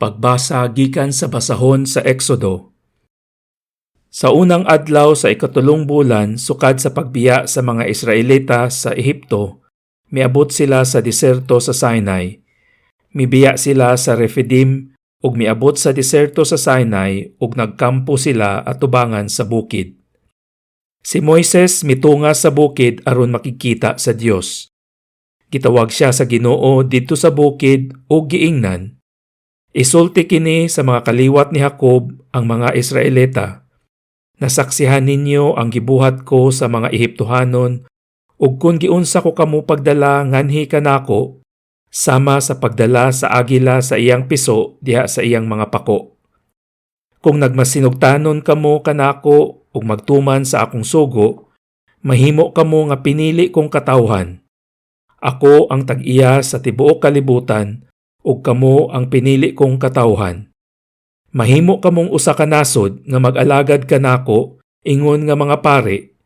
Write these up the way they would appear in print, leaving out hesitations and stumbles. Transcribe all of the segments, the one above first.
Pagbasa gikan sa basahon sa Exodo. Sa unang adlaw sa ikatulong bulan sukad sa pagbiya sa mga Israelita sa Ehipto, miabot sila sa deserto sa Sinai. Mibiya sila sa Refidim ug miabot sa deserto sa Sinai ug nagkampo sila atubangan sa bukid. Si Moises mitunga sa bukid aron makikita sa Dios. Gitawag siya sa Ginoo didto sa bukid ug giingnan. Isulti kini sa mga kaliwat ni Jacob ang mga Israelita. Nasaksihan ninyo ang gibuhat ko sa mga Ehiptohanon ug kun giunsa ko kamo pagdala nganhi kanako sama sa pagdala sa agila sa iyang piso diha sa iyang mga pako. Kung nagmasinugtanon kamo kanako ug magtuman sa akong sugo, mahimo kamo nga pinili kong katawhan. Ako ang tag-iya sa tibuok kalibutan ug kamo ang pinili kong katawhan. Mahimo kamong usa ka nasod nga mag-alagad kanako ingon nga mga pare,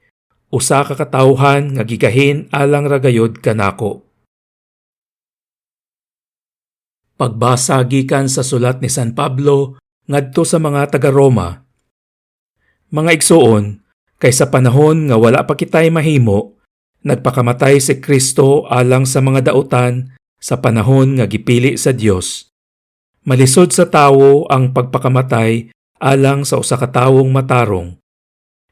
usa ka katawhan nga gigahin alang ragayod kanako. Pagbasa gikan sa sulat ni San Pablo ngadto sa mga taga-Roma. Mga igsoon, kay sa panahon nga wala pa kitay mahimo, nagpakamatay si Kristo alang sa mga dautan sa panahon nga gipili sa Dios. Malisod sa tawo ang pagpakamatay alang sa usa ka tawong matarong.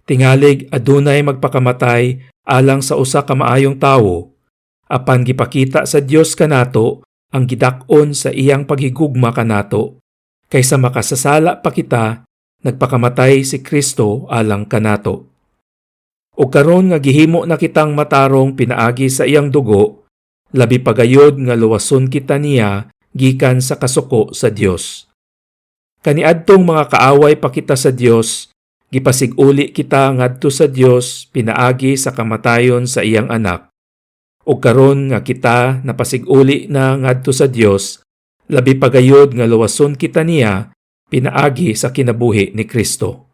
Tingalig adunay magpakamatay alang sa usa ka maayong tawo, apan gipakita sa Dios kanato ang gidak-on sa iyang paghigugma kanato, kaysa makasasala pa kita, nagpakamatay si Kristo alang kanato. O karon nga gihimo na kitang matarong pinaagi sa iyang dugo, labi pagayod nga luwason kita niya gikan sa kasuko sa Dios. Kaniadtong mga kaaway pa kita sa Dios, gipasiguli kita ngadto sa Dios pinaagi sa kamatayon sa iyang anak. O karon nga kita napasiguli na ngadto sa Dios, labi pagayod nga luwason kita niya pinaagi sa kinabuhi ni Kristo.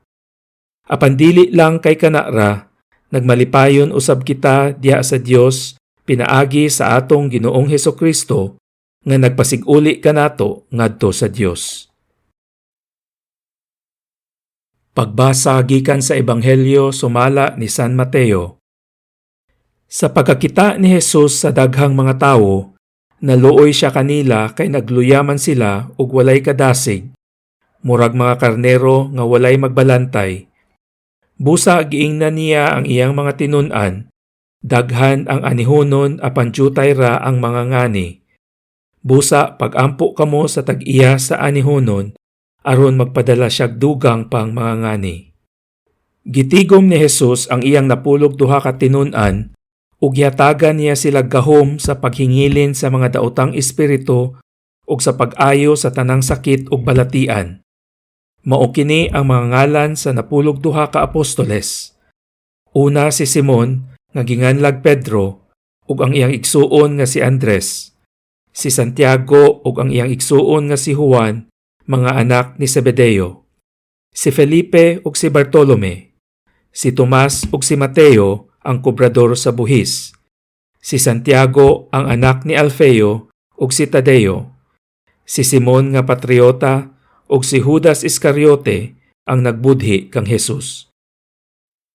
Apan dili lang kay kanara, nagmalipayon usab kita diha sa Dios pinaagi sa atong Ginoong Hesukristo nga nagpasiguli kanato ngadto sa Dios. Pagbasa gikan sa Ebanghelyo sumala ni San Mateo. Sa pagkakita ni Jesus sa daghang mga tawo, naluoy siya kanila kay nagluyaman sila ug walay kadasig, murag mga karnero nga walay magbalantay. Busa giingnan niya ang iyang mga tinun-an, daghan ang anihonon apan jutay ra ang mga ngani. Busa pag-ampo kamo sa tag-iya sa anihonon aron magpadala siyag dugang pang mga ngani. Gitigom ni Jesus ang iyang napulog duha ka tinun-an ug yatagan niya sila gahom sa paghingilin sa mga daotang espiritu ug sa pag-ayo sa tanang sakit ug balatian. Mao kini ang mga ngalan sa napulog duha ka apostoles. Una si Simon nga ginganlag Pedro ug ang iyang igsuon nga si Andres. Si Santiago ug ang iyang igsuon nga si Juan, mga anak ni Zebedeo. Si Felipe ug si Bartolome. Si Tomas ug si Mateo, ang kobrador sa buhis. Si Santiago ang anak ni Alfeo ug si Tadeo. Si Simon nga patriota ug si Judas Iscariote ang nagbudhi kang Jesus.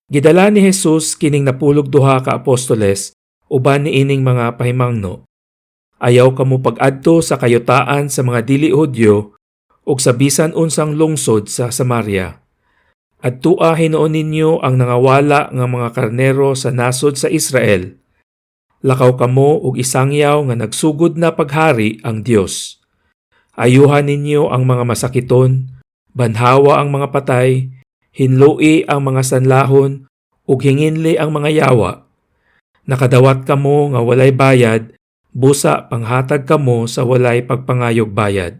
Gidala ni Jesus kining napulog duha ka apostoles uban niining mga pahimangno. Ayaw kamo pag-adto sa kayutaan sa mga dili Hudyo ug sa bisan unsang lungsod sa Samaria. Adtua hinuon ninyo ang nangawala nga mga karnero sa nasod sa Israel. Lakaw kamo ug isangyaw nga nagsugod na paghari ang Dios. Ayuhan ninyo ang mga masakiton, banhawa ang mga patay, hinloi ang mga sanlahon, ug hinginli ang mga yawa. Nakadawat kamo nga walay bayad, busa panghatag kamo sa walay pagpangayog bayad.